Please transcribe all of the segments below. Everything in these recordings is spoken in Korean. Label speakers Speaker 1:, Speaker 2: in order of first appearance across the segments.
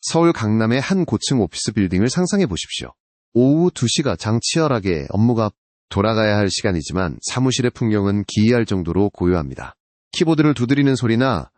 Speaker 1: 서울 강남의 한 고층 오피스 빌딩을 상상해 보십시오. 오후 2시가 장 치열하게 업무가 돌아가야 할 시간이지만 사무실의 풍경은 기이할 정도로 고요합니다. 키보드를 두드리는 소리나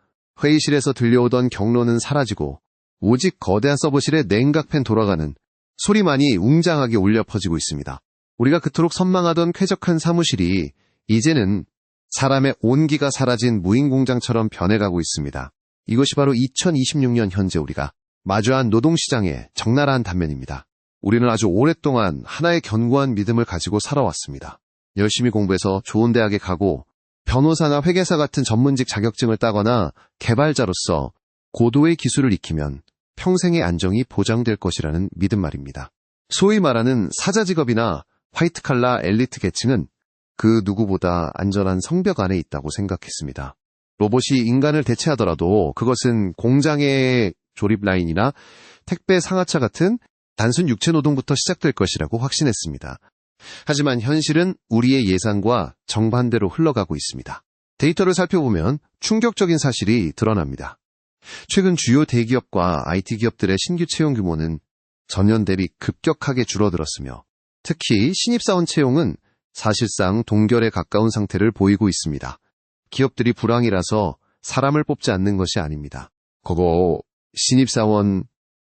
Speaker 1: 회의실에서 들려오던 경로는 사라지고 오직 거대한 서버실에 냉각팬 돌아가는 소리만이 웅장하게 울려 퍼지고 있습니다. 우리가 그토록 선망하던 쾌적한 사무실이 이제는 사람의 온기가 사라진 무인공장처럼 변해가고 있습니다. 이것이 바로 2026년 현재 우리가 마주한 노동시장의 적나라한 단면입니다. 우리는 아주 오랫동안 하나의 견고한 믿음을 가지고 살아왔습니다. 열심히 공부해서 좋은 대학에 가고 변호사나 회계사 같은 전문직 자격증을 따거나 개발자로서 고도의 기술을 익히면 평생의 안정이 보장될 것이라는 믿음 말입니다. 소위 말하는 사자직업이나 화이트칼라 엘리트 계층은 그 누구보다 안전한 성벽 안에 있다고 생각했습니다. 로봇이 인간을 대체하더라도 그것은 공장의 조립 라인이나 택배 상하차 같은 단순 육체 노동부터 시작될 것이라고 확신했습니다. 하지만 현실은 우리의 예상과 정반대로 흘러가고 있습니다. 데이터를 살펴보면 충격적인 사실이 드러납니다. 최근 주요 대기업과 IT 기업들의 신규 채용 규모는 전년 대비 급격하게 줄어들었으며 특히 신입사원 채용은 사실상 동결에 가까운 상태를 보이고 있습니다. 기업들이 불황이라서 사람을 뽑지 않는 것이 아닙니다. 그거 신입사원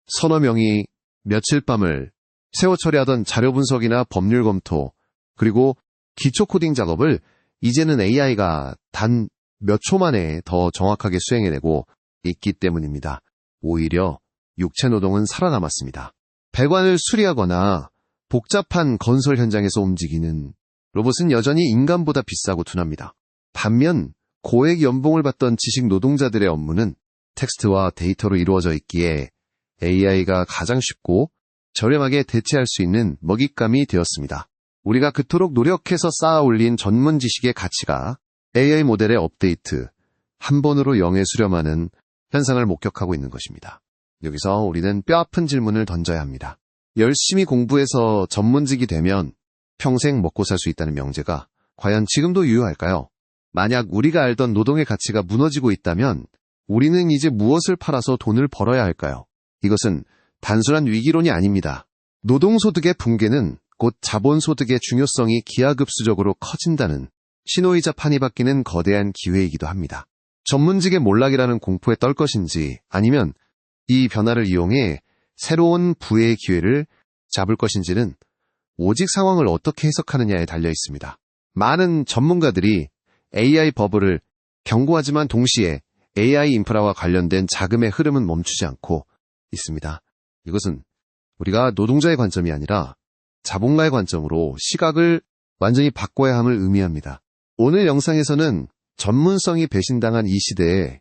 Speaker 1: 서너 명이 며칠 밤을 새워 처리하던 자료 분석이나 법률 검토, 그리고 기초 코딩 작업을 이제는 AI가 단 몇 초 만에 더 정확하게 수행해내고 있기 때문입니다. 오히려 육체 노동은 살아남았습니다. 배관을 수리하거나 복잡한 건설 현장에서 움직이는 로봇은 여전히 인간보다 비싸고 둔합니다. 반면 고액 연봉을 받던 지식 노동자들의 업무는 텍스트와 데이터로 이루어져 있기에 AI가 가장 쉽고 저렴하게 대체할 수 있는 먹잇감이 되었습니다. 우리가 그토록 노력해서 쌓아 올린 전문 지식의 가치가 AI 모델의 업데이트, 한 번으로 0에 수렴하는 현상을 목격하고 있는 것입니다. 여기서 우리는 뼈아픈 질문을 던져야 합니다. 열심히 공부해서 전문직이 되면 평생 먹고 살 수 있다는 명제가 과연 지금도 유효할까요? 만약 우리가 알던 노동의 가치가 무너지고 있다면 우리는 이제 무엇을 팔아서 돈을 벌어야 할까요? 이것은 단순한 위기론이 아닙니다. 노동소득의 붕괴는 곧 자본소득의 중요성이 기하급수적으로 커진다는 신호이자 판이 바뀌는 거대한 기회이기도 합니다. 전문직의 몰락이라는 공포에 떨 것인지 아니면 이 변화를 이용해 새로운 부의 기회를 잡을 것인지는 오직 상황을 어떻게 해석하느냐에 달려 있습니다. 많은 전문가들이 AI 버블을 경고하지만 동시에 AI 인프라와 관련된 자금의 흐름은 멈추지 않고 있습니다. 이것은 우리가 노동자의 관점이 아니라 자본가의 관점으로 시각을 완전히 바꿔야 함을 의미합니다. 오늘 영상에서는 전문성이 배신당한 이 시대에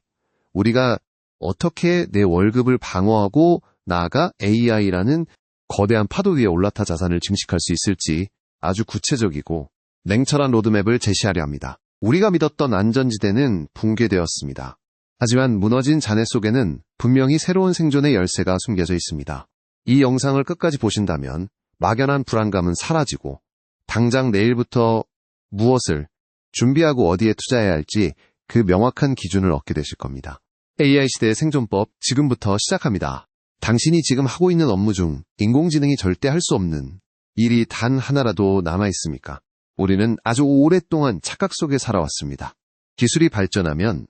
Speaker 1: 우리가 어떻게 내 월급을 방어하고 나아가 AI라는 거대한 파도 위에 올라타 자산을 증식할 수 있을지 아주 구체적이고 냉철한 로드맵을 제시하려 합니다. 우리가 믿었던 안전지대는 붕괴되었습니다. 하지만 무너진 잔해 속에는 분명히 새로운 생존의 열쇠가 숨겨져 있습니다. 이 영상을 끝까지 보신다면 막연한 불안감은 사라지고 당장 내일부터 무엇을 준비하고 어디에 투자해야 할지 그 명확한 기준을 얻게 되실 겁니다. AI 시대의 생존법 지금부터 시작합니다. 당신이 지금 하고 있는 업무 중 인공지능이 절대 할 수 없는 일이 단 하나라도 남아있습니까? 우리는 아주 오랫동안 착각 속에 살아왔습니다. 기술이 발전하면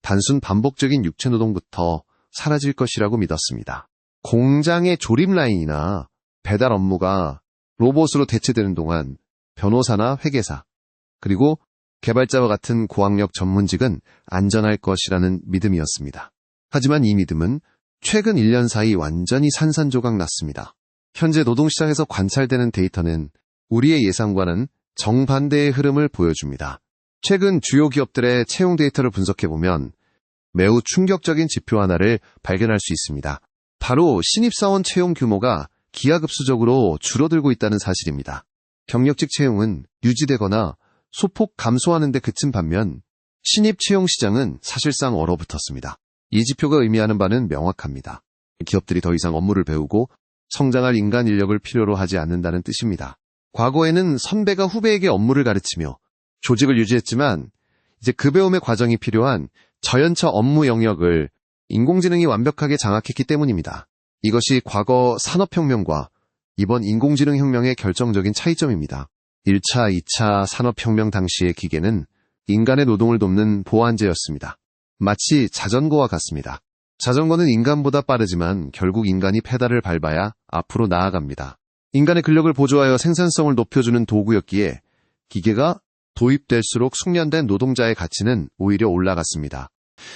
Speaker 1: 단순 반복적인 육체노동부터 사라질 것이라고 믿었습니다. 공장의 조립 라인이나 배달 업무가 로봇으로 대체되는 동안 변호사나 회계사, 그리고 개발자와 같은 고학력 전문직은 안전할 것이라는 믿음이었습니다. 하지만 이 믿음은 최근 1년 사이 완전히 산산조각 났습니다. 현재 노동시장에서 관찰되는 데이터는 우리의 예상과는 정반대의 흐름을 보여줍니다. 최근 주요 기업들의 채용 데이터를 분석해보면 매우 충격적인 지표 하나를 발견할 수 있습니다. 바로 신입사원 채용 규모가 기하급수적으로 줄어들고 있다는 사실입니다. 경력직 채용은 유지되거나 소폭 감소하는 데 그친 반면 신입 채용 시장은 사실상 얼어붙었습니다. 이 지표가 의미하는 바는 명확합니다. 기업들이 더 이상 업무를 배우고 성장할 인간 인력을 필요로 하지 않는다는 뜻입니다. 과거에는 선배가 후배에게 업무를 가르치며 조직을 유지했지만 이제 그 배움의 과정이 필요한 저연차 업무 영역을 인공지능이 완벽하게 장악했기 때문입니다. 이것이 과거 산업혁명과 이번 인공지능혁명의 결정적인 차이점입니다. 1차, 2차 산업혁명 당시의 기계는 인간의 노동을 돕는 보완제였습니다. 마치 자전거와 같습니다. 자전거는 인간보다 빠르지만 결국 인간이 페달을 밟아야 앞으로 나아갑니다. 인간의 근력을 보조하여 생산성을 높여주는 도구였기에 기계가 도입될수록 숙련된 노동자의 가치는 오히려 올라갔습니다.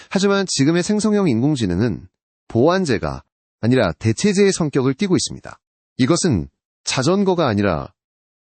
Speaker 1: 하지만 지금의 생성형 인공지능은 보완제가 아니라 대체제의 성격을 띠고 있습니다. 이것은 자전거가 아니라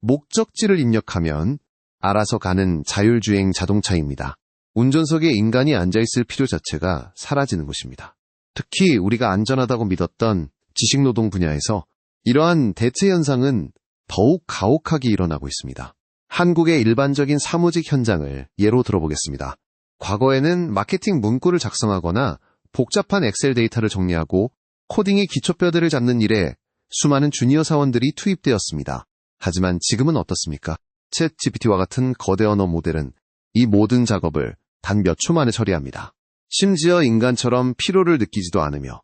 Speaker 1: 목적지를 입력하면 알아서 가는 자율주행 자동차입니다. 운전석에 인간이 앉아있을 필요 자체가 사라지는 것입니다. 특히 우리가 안전하다고 믿었던 지식노동 분야에서 이러한 대체 현상은 더욱 가혹하게 일어나고 있습니다. 한국의 일반적인 사무직 현장을 예로 들어보겠습니다. 과거에는 마케팅 문구를 작성하거나 복잡한 엑셀 데이터를 정리하고 코딩의 기초뼈들을 잡는 일에 수많은 주니어 사원들이 투입되었습니다. 하지만 지금은 어떻습니까? 챗 GPT와 같은 거대 언어 모델은 이 모든 작업을 단 몇 초 만에 처리합니다. 심지어 인간처럼 피로를 느끼지도 않으며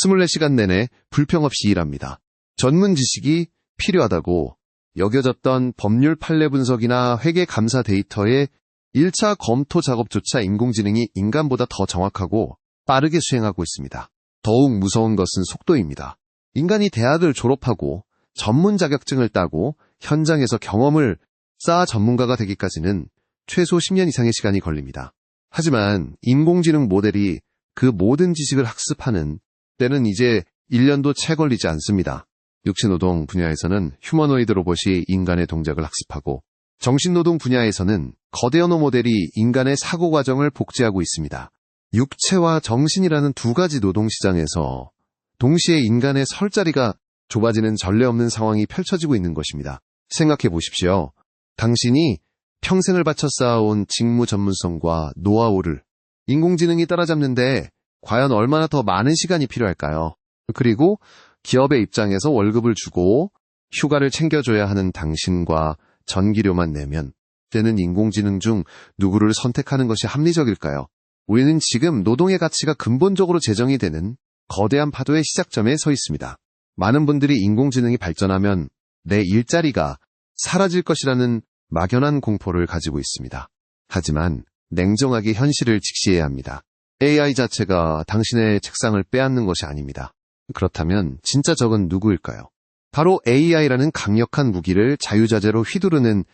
Speaker 1: 24시간 내내 불평 없이 일합니다. 전문 지식이 필요하다고 여겨졌던 법률 판례 분석이나 회계 감사 데이터의 1차 검토 작업조차 인공지능이 인간보다 더 정확하고 빠르게 수행하고 있습니다. 더욱 무서운 것은 속도입니다. 인간이 대학을 졸업하고 전문 자격증을 따고 현장에서 경험을 쌓아 전문가가 되기까지는 최소 10년 이상의 시간이 걸립니다. 하지만 인공지능 모델이 그 모든 지식을 학습하는 때는 이제 1년도 채 걸리지 않습니다. 육체노동 분야에서는 휴머노이드 로봇이 인간의 동작을 학습하고 정신노동 분야에서는 거대 언어 모델이 인간의 사고 과정을 복제하고 있습니다. 육체와 정신이라는 두 가지 노동시장에서 동시에 인간의 설 자리가 좁아지는 전례 없는 상황이 펼쳐지고 있는 것입니다. 생각해 보십시오. 당신이 평생을 바쳐 쌓아온 직무 전문성과 노하우를 인공지능이 따라잡는데 과연 얼마나 더 많은 시간이 필요할까요? 그리고 기업의 입장에서 월급을 주고 휴가를 챙겨줘야 하는 당신과 전기료만 내면 때는 인공지능 중 누구를 선택하는 것이 합리적일까요? 우리는 지금 노동의 가치가 근본적으로 재정이 되는 거대한 파도의 시작점에 서 있습니다. 많은 분들이 인공지능이 발전하면 내 일자리가 사라질 것이라는 막연한 공포를 가지고 있습니다. 하지만 냉정하게 현실을 직시해야 합니다. AI 자체가 당신의 책상을 빼앗는 것이 아닙니다. 그렇다면 진짜 적은 누구일까요? 바로 AI라는 강력한 무기를 자유자재로 휘두르는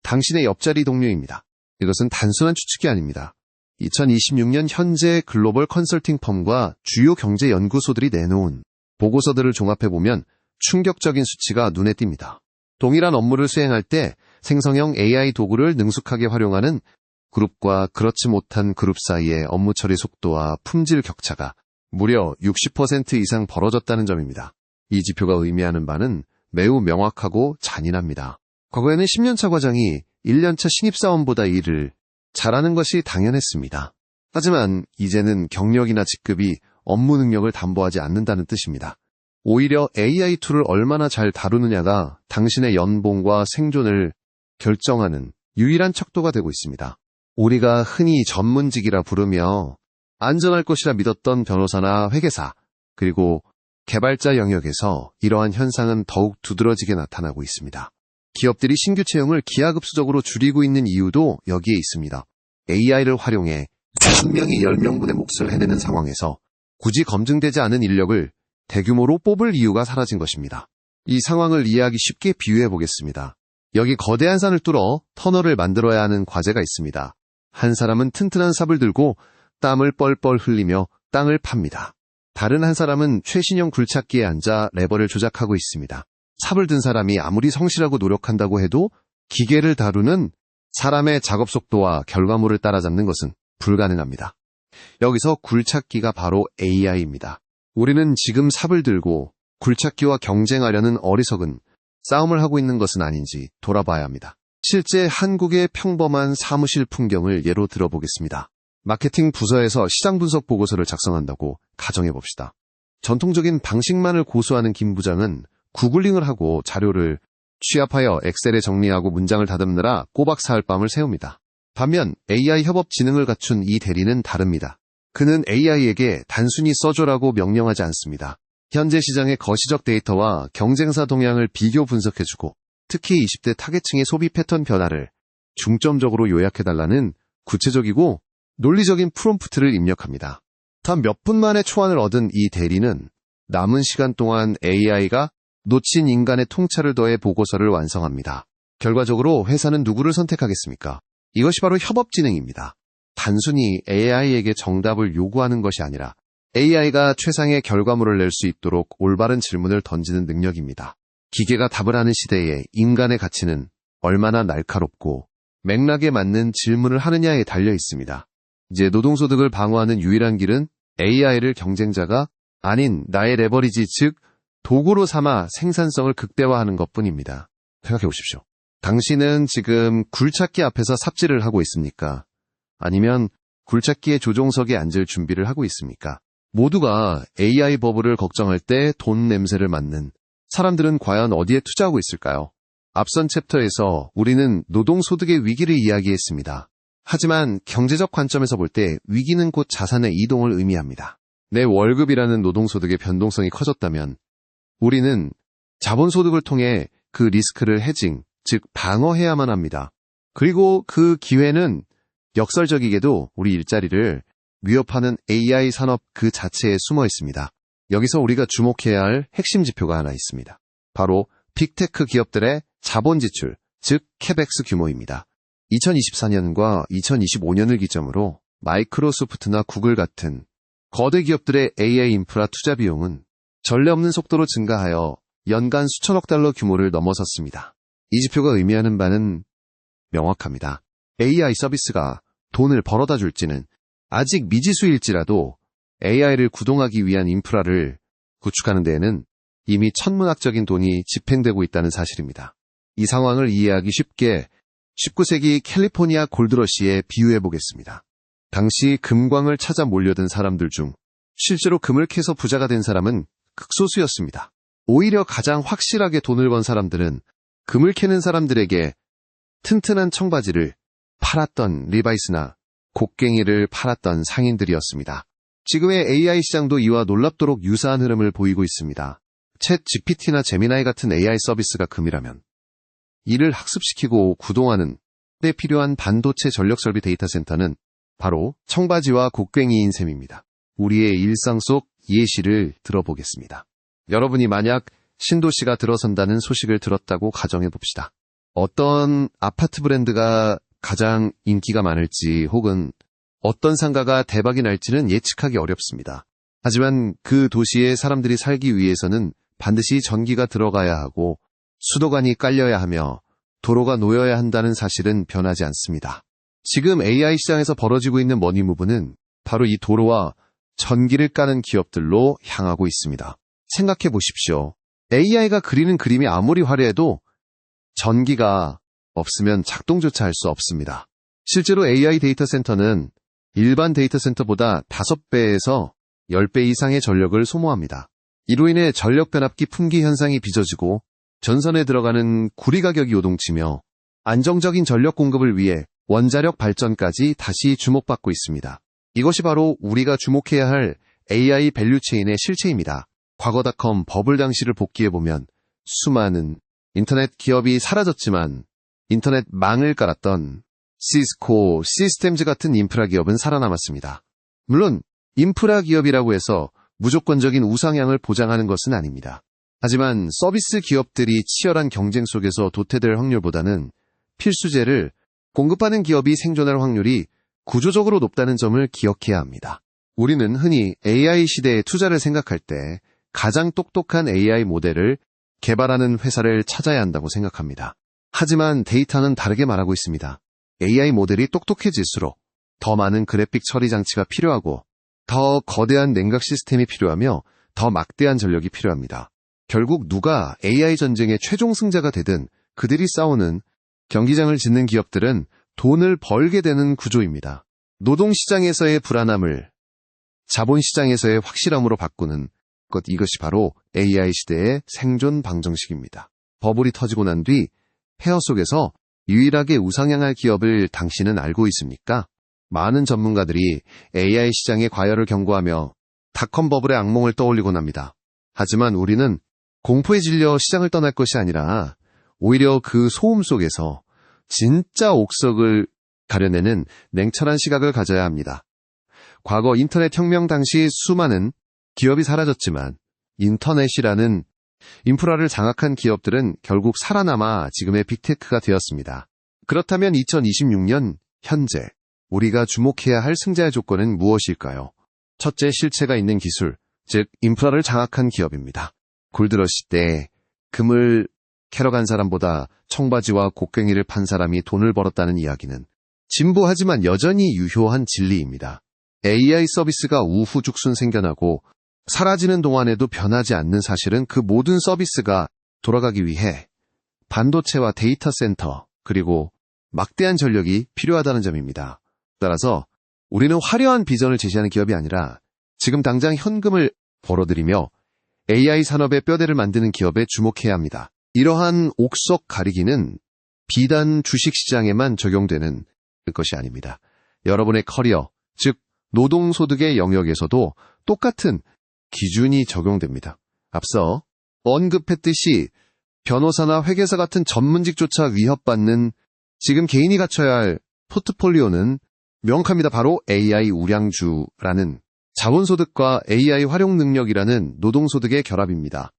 Speaker 1: 당신의 옆자리 동료입니다. 이것은 단순한 추측이 아닙니다. 2026년 현재 글로벌 컨설팅 펌과 주요 경제 연구소들이 내놓은 보고서들을 종합해보면 충격적인 수치가 눈에 띕니다. 동일한 업무를 수행할 때 생성형 AI 도구를 능숙하게 활용하는 그룹과 그렇지 못한 그룹 사이의 업무 처리 속도와 품질 격차가 무려 60% 이상 벌어졌다는 점입니다. 이 지표가 의미하는 바는 매우 명확하고 잔인합니다. 과거에는 10년차 과장이 1년차 신입사원보다 일을 잘하는 것이 당연했습니다. 하지만 이제는 경력이나 직급이 업무 능력을 담보하지 않는다는 뜻입니다. 오히려 AI 툴을 얼마나 잘 다루느냐가 당신의 연봉과 생존을 결정하는 유일한 척도가 되고 있습니다. 우리가 흔히 전문직이라 부르며 안전할 것이라 믿었던 변호사나 회계사, 그리고 개발자 영역에서 이러한 현상은 더욱 두드러지게 나타나고 있습니다. 기업들이 신규 채용을 기하급수적으로 줄이고 있는 이유도 여기에 있습니다. AI를 활용해 5명이 10명분의 몫을 해내는 상황에서 굳이 검증되지 않은 인력을 대규모로 뽑을 이유가 사라진 것입니다. 이 상황을 이해하기 쉽게 비유해 보겠습니다. 여기 거대한 산을 뚫어 터널을 만들어야 하는 과제가 있습니다. 한 사람은 튼튼한 삽을 들고 땀을 뻘뻘 흘리며 땅을 팝니다. 다른 한 사람은 최신형 굴착기에 앉아 레버를 조작하고 있습니다. 삽을 든 사람이 아무리 성실하고 노력한다고 해도 기계를 다루는 사람의 작업 속도와 결과물을 따라잡는 것은 불가능합니다. 여기서 굴착기가 바로 AI입니다. 우리는 지금 삽을 들고 굴착기와 경쟁하려는 어리석은 싸움을 하고 있는 것은 아닌지 돌아봐야 합니다. 실제 한국의 평범한 사무실 풍경을 예로 들어보겠습니다. 마케팅 부서에서 시장 분석 보고서를 작성한다고 가정해봅시다. 전통적인 방식만을 고수하는 김 부장은 구글링을 하고 자료를 취합하여 엑셀에 정리하고 문장을 다듬느라 꼬박 사흘밤을 새웁니다. 반면 AI 협업 지능을 갖춘 이 대리는 다릅니다. 그는 AI에게 단순히 써줘라고 명령하지 않습니다. 현재 시장의 거시적 데이터와 경쟁사 동향을 비교 분석해주고 특히 20대 타겟층의 소비 패턴 변화를 중점적으로 요약해달라는 구체적이고 논리적인 프롬프트를 입력합니다. 단 몇 분 만에 초안을 얻은 이 대리는 남은 시간 동안 AI가 놓친 인간의 통찰을 더해 보고서를 완성합니다. 결과적으로 회사는 누구를 선택하겠습니까? 이것이 바로 협업진흥입니다. 단순히 AI에게 정답을 요구하는 것이 아니라 AI가 최상의 결과물을 낼 수 있도록 올바른 질문을 던지는 능력입니다. 기계가 답을 하는 시대에 인간의 가치는 얼마나 날카롭고 맥락에 맞는 질문을 하느냐에 달려 있습니다. 이제 노동소득을 방어하는 유일한 길은 AI를 경쟁자가 아닌 나의 레버리지, 즉 도구로 삼아 생산성을 극대화하는 것뿐입니다. 생각해 보십시오. 당신은 지금 굴착기 앞에서 삽질을 하고 있습니까? 아니면 굴착기의 조종석에 앉을 준비를 하고 있습니까? 모두가 AI 버블을 걱정할 때 돈 냄새를 맡는 사람들은 과연 어디에 투자하고 있을까요? 앞선 챕터에서 우리는 노동소득의 위기를 이야기했습니다. 하지만 경제적 관점에서 볼 때 위기는 곧 자산의 이동을 의미합니다. 내 월급이라는 노동소득의 변동성이 커졌다면 우리는 자본소득을 통해 그 리스크를 해징, 즉 방어해야만 합니다. 그리고 그 기회는 역설적이게도 우리 일자리를 위협하는 AI 산업 그 자체에 숨어 있습니다. 여기서 우리가 주목해야 할 핵심 지표가 하나 있습니다. 바로 빅테크 기업들의 자본 지출, 즉 캐펙스 규모입니다. 2024년과 2025년을 기점으로 마이크로소프트나 구글 같은 거대 기업들의 AI 인프라 투자 비용은 전례 없는 속도로 증가하여 연간 수천억 달러 규모를 넘어섰습니다. 이 지표가 의미하는 바는 명확합니다. AI 서비스가 돈을 벌어다 줄지는 아직 미지수일지라도 AI를 구동하기 위한 인프라를 구축하는 데에는 이미 천문학적인 돈이 집행되고 있다는 사실입니다. 이 상황을 이해하기 쉽게 19세기 캘리포니아 골드러시에 비유해 보겠습니다. 당시 금광을 찾아 몰려든 사람들 중 실제로 금을 캐서 부자가 된 사람은 극소수였습니다. 오히려 가장 확실하게 돈을 번 사람들은 금을 캐는 사람들에게 튼튼한 청바지를 팔았던 리바이스나 곡괭이를 팔았던 상인들이었습니다. 지금의 AI 시장도 이와 놀랍도록 유사한 흐름을 보이고 있습니다. 챗 GPT나 제미나이 같은 AI 서비스가 금이라면 이를 학습시키고 구동하는 데 필요한 반도체 전력설비 데이터 센터는 바로 청바지와 곡괭이인 셈입니다. 우리의 일상 속 예시를 들어보겠습니다. 여러분이 만약 신도시가 들어선다는 소식을 들었다고 가정해 봅시다. 어떤 아파트 브랜드가 가장 인기가 많을지 혹은 어떤 상가가 대박이 날지는 예측하기 어렵습니다. 하지만 그 도시에 사람들이 살기 위해서는 반드시 전기가 들어가야 하고 수도관이 깔려야 하며 도로가 놓여야 한다는 사실은 변하지 않습니다. 지금 AI 시장에서 벌어지고 있는 머니무브는 바로 이 도로와 전기를 까는 기업들로 향하고 있습니다. 생각해 보십시오. AI가 그리는 그림이 아무리 화려해도 전기가 없으면 작동조차 할 수 없습니다. 실제로 AI 데이터 센터는 일반 데이터 센터보다 5배에서 10배 이상의 전력을 소모합니다. 이로 인해 전력 변압기 품귀 현상이 빚어지고 전선에 들어가는 구리 가격이 요동치며 안정적인 전력 공급을 위해 원자력 발전까지 다시 주목받고 있습니다. 이것이 바로 우리가 주목해야 할 AI 밸류체인의 실체입니다. 과거닷컴 버블 당시를 복기해보면 수많은 인터넷 기업이 사라졌지만 인터넷 망을 깔았던 시스코, 시스템즈 같은 인프라 기업은 살아남았습니다. 물론 인프라 기업이라고 해서 무조건적인 우상향을 보장하는 것은 아닙니다. 하지만 서비스 기업들이 치열한 경쟁 속에서 도태될 확률보다는 필수재를 공급하는 기업이 생존할 확률이 구조적으로 높다는 점을 기억해야 합니다. 우리는 흔히 AI 시대의 투자를 생각할 때 가장 똑똑한 AI 모델을 개발하는 회사를 찾아야 한다고 생각합니다. 하지만 데이터는 다르게 말하고 있습니다. AI 모델이 똑똑해질수록 더 많은 그래픽 처리 장치가 필요하고 더 거대한 냉각 시스템이 필요하며 더 막대한 전력이 필요합니다. 결국 누가 AI 전쟁의 최종 승자가 되든 그들이 싸우는 경기장을 짓는 기업들은 돈을 벌게 되는 구조입니다. 노동시장에서의 불안함을 자본시장에서의 확실함으로 바꾸는 이것이 바로 AI 시대의 생존 방정식입니다. 버블이 터지고 난 뒤 폐허 속에서 유일하게 우상향할 기업을 당신은 알고 있습니까? 많은 전문가들이 AI 시장의 과열을 경고하며 닷컴 버블의 악몽을 떠올리곤 합니다. 하지만 우리는 공포에 질려 시장을 떠날 것이 아니라 오히려 그 소음 속에서 진짜 옥석을 가려내는 냉철한 시각을 가져야 합니다. 과거 인터넷 혁명 당시 수많은 기업이 사라졌지만 인터넷이라는 인프라를 장악한 기업들은 결국 살아남아 지금의 빅테크가 되었습니다. 그렇다면 2026년 현재 우리가 주목해야 할 승자의 조건은 무엇일까요? 첫째, 실체가 있는 기술, 즉 인프라를 장악한 기업입니다. 골드러시 때 금을 캐러 간 사람보다 청바지와 곡괭이를 판 사람이 돈을 벌었다는 이야기는 진부하지만 여전히 유효한 진리입니다. AI 서비스가 우후죽순 생겨나고 사라지는 동안에도 변하지 않는 사실은 그 모든 서비스가 돌아가기 위해 반도체와 데이터 센터 그리고 막대한 전력이 필요하다는 점입니다. 따라서 우리는 화려한 비전을 제시하는 기업이 아니라 지금 당장 현금을 벌어들이며 AI 산업의 뼈대를 만드는 기업에 주목해야 합니다. 이러한 옥석 가리기는 비단 주식시장에만 적용되는 것이 아닙니다. 여러분의 커리어, 즉 노동소득의 영역에서도 똑같은 기준이 적용됩니다. 앞서 언급했듯이 변호사나 회계사 같은 전문직조차 위협받는 지금 개인이 갖춰야 할 포트폴리오는 명확합니다. 바로 AI 우량주라는 자본소득과 AI 활용 능력이라는 노동소득의 결합입니다.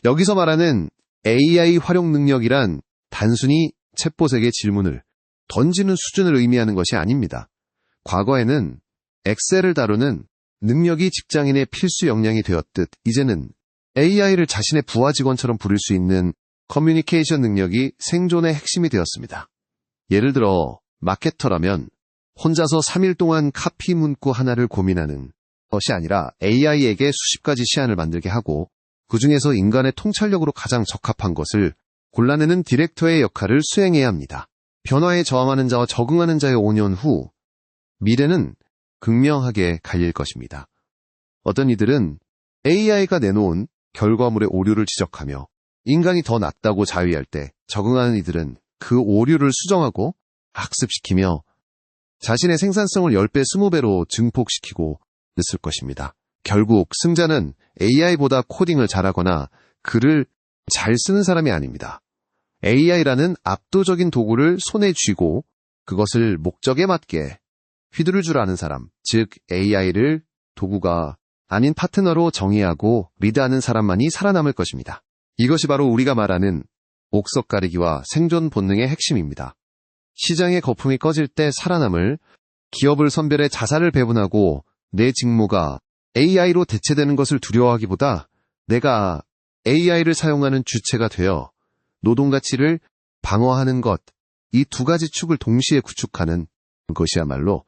Speaker 1: 여기서 말하는 AI 활용 능력이란 단순히 챗봇에게 질문을 던지는 수준을 의미하는 것이 아닙니다. 과거에는 엑셀을 다루는 능력이 직장인의 필수 역량이 되었듯 이제는 AI를 자신의 부하 직원처럼 부릴 수 있는 커뮤니케이션 능력이 생존의 핵심이 되었습니다. 예를 들어 마케터라면 혼자서 3일 동안 카피 문구 하나를 고민하는 것이 아니라 AI에게 수십 가지 시안을 만들게 하고 그 중에서 인간의 통찰력으로 가장 적합한 것을 골라내는 디렉터의 역할을 수행해야 합니다. 변화에 저항하는 자와 적응하는 자의 5년 후 미래는 극명하게 갈릴 것입니다. 어떤 이들은 AI가 내놓은 결과물의 오류를 지적하며 인간이 더 낫다고 자위할 때 적응하는 이들은 그 오류를 수정하고 학습시키며 자신의 생산성을 10배, 20배로 증폭시키고 있을 것입니다. 결국 승자는 AI보다 코딩을 잘하거나 글을 잘 쓰는 사람이 아닙니다. AI라는 압도적인 도구를 손에 쥐고 그것을 목적에 맞게 휘두를 줄 아는 사람, 즉 AI를 도구가 아닌 파트너로 정의하고 리드하는 사람만이 살아남을 것입니다. 이것이 바로 우리가 말하는 옥석 가리기와 생존 본능의 핵심입니다. 시장의 거품이 꺼질 때 살아남을 기업을 선별해 자산을 배분하고 내 직무가 AI로 대체되는 것을 두려워하기보다 내가 AI를 사용하는 주체가 되어 노동 가치를 방어하는 것, 이 두 가지 축을 동시에 구축하는 것이야말로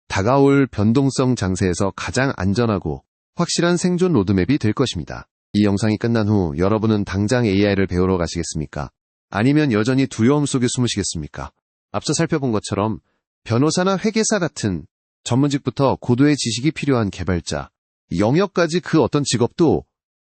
Speaker 1: 다가올 변동성 장세에서 가장 안전하고 확실한 생존 로드맵이 될 것입니다. 이 영상이 끝난 후 여러분은 당장 AI를 배우러 가시겠습니까? 아니면 여전히 두려움 속에 숨으시겠습니까? 앞서 살펴본 것처럼 변호사나 회계사 같은 전문직부터 고도의 지식이 필요한 개발자, 영역까지 그 어떤 직업도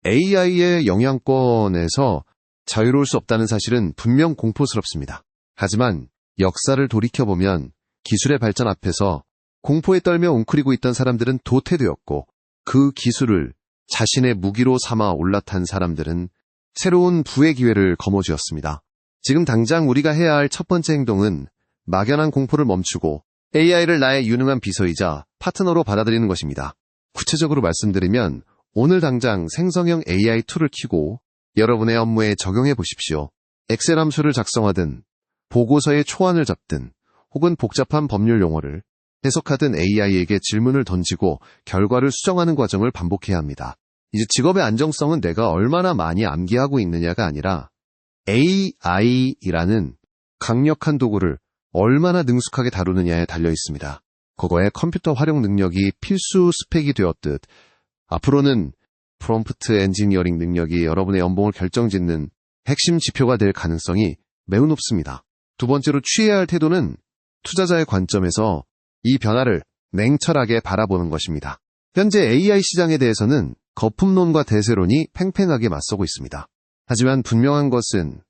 Speaker 1: AI의 영향권에서 자유로울 수 없다는 사실은 분명 공포스럽습니다. 하지만 역사를 돌이켜보면 기술의 발전 앞에서 공포에 떨며 웅크리고 있던 사람들은 도태되었고 그 기술을 자신의 무기로 삼아 올라탄 사람들은 새로운 부의 기회를 거머쥐었습니다. 지금 당장 우리가 해야 할 첫 번째 행동은 막연한 공포를 멈추고 AI를 나의 유능한 비서이자 파트너로 받아들이는 것입니다. 구체적으로 말씀드리면 오늘 당장 생성형 AI 툴을 켜고 여러분의 업무에 적용해 보십시오. 엑셀 함수를 작성하든 보고서의 초안을 잡든 혹은 복잡한 법률 용어를 해석하든 AI에게 질문을 던지고 결과를 수정하는 과정을 반복해야 합니다. 이제 직업의 안정성은 내가 얼마나 많이 암기하고 있느냐가 아니라 AI라는 강력한 도구를 얼마나 능숙하게 다루느냐에 달려 있습니다. 그거에 컴퓨터 활용 능력이 필수 스펙이 되었듯 앞으로는 프롬프트 엔지니어링 능력이 여러분의 연봉을 결정짓는 핵심 지표가 될 가능성이 매우 높습니다. 두 번째로 취해야 할 태도는 투자자의 관점에서 이 변화를 냉철하게 바라보는 것입니다. 현재 AI 시장에 대해서는 거품론과 대세론이 팽팽하게 맞서고 있습니다. 하지만 분명한 것은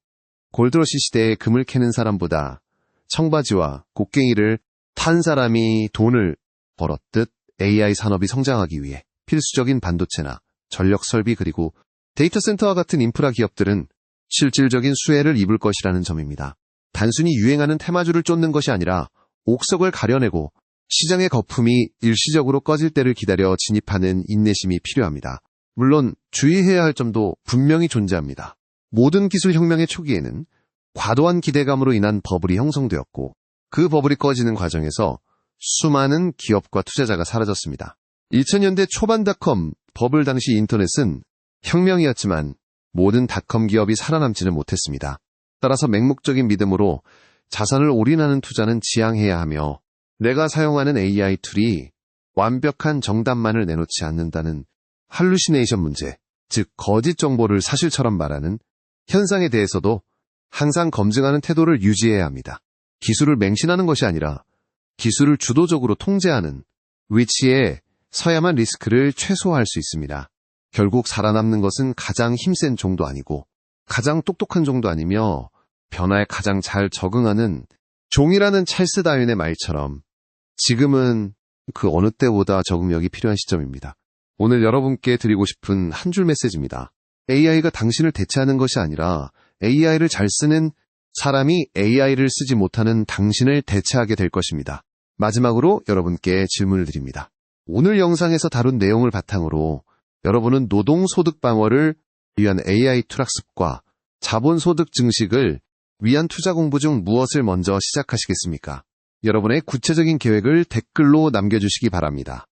Speaker 1: 골드러시 시대에 금을 캐는 사람보다 청바지와 곡괭이를 탄 사람이 돈을 벌었듯 AI 산업이 성장하기 위해 필수적인 반도체나 전력 설비 그리고 데이터 센터와 같은 인프라 기업들은 실질적인 수혜를 입을 것이라는 점입니다. 단순히 유행하는 테마주를 쫓는 것이 아니라 옥석을 가려내고 시장의 거품이 일시적으로 꺼질 때를 기다려 진입하는 인내심이 필요합니다. 물론 주의해야 할 점도 분명히 존재합니다. 모든 기술 혁명의 초기에는 과도한 기대감으로 인한 버블이 형성되었고 그 버블이 꺼지는 과정에서 수많은 기업과 투자자가 사라졌습니다. 2000년대 초반 닷컴 버블 당시 인터넷은 혁명이었지만 모든 닷컴 기업이 살아남지는 못했습니다. 따라서 맹목적인 믿음으로 자산을 올인하는 투자는 지양해야 하며 내가 사용하는 AI 툴이 완벽한 정답만을 내놓지 않는다는 할루시네이션 문제, 즉 거짓 정보를 사실처럼 말하는 현상에 대해서도 항상 검증하는 태도를 유지해야 합니다. 기술을 맹신하는 것이 아니라 기술을 주도적으로 통제하는 위치에 서야만 리스크를 최소화할 수 있습니다. 결국 살아남는 것은 가장 힘센 종도 아니고 가장 똑똑한 종도 아니며 변화에 가장 잘 적응하는 종이라는 찰스 다윈의 말처럼 지금은 그 어느 때보다 적응력이 필요한 시점입니다. 오늘 여러분께 드리고 싶은 한 줄 메시지입니다. AI가 당신을 대체하는 것이 아니라 AI를 잘 쓰는 사람이 AI를 쓰지 못하는 당신을 대체하게 될 것입니다. 마지막으로 여러분께 질문을 드립니다. 오늘 영상에서 다룬 내용을 바탕으로 여러분은 노동소득 방어를 위한 AI 툴 학습과 자본소득 증식을 위한 투자 공부 중 무엇을 먼저 시작하시겠습니까? 여러분의 구체적인 계획을 댓글로 남겨주시기 바랍니다.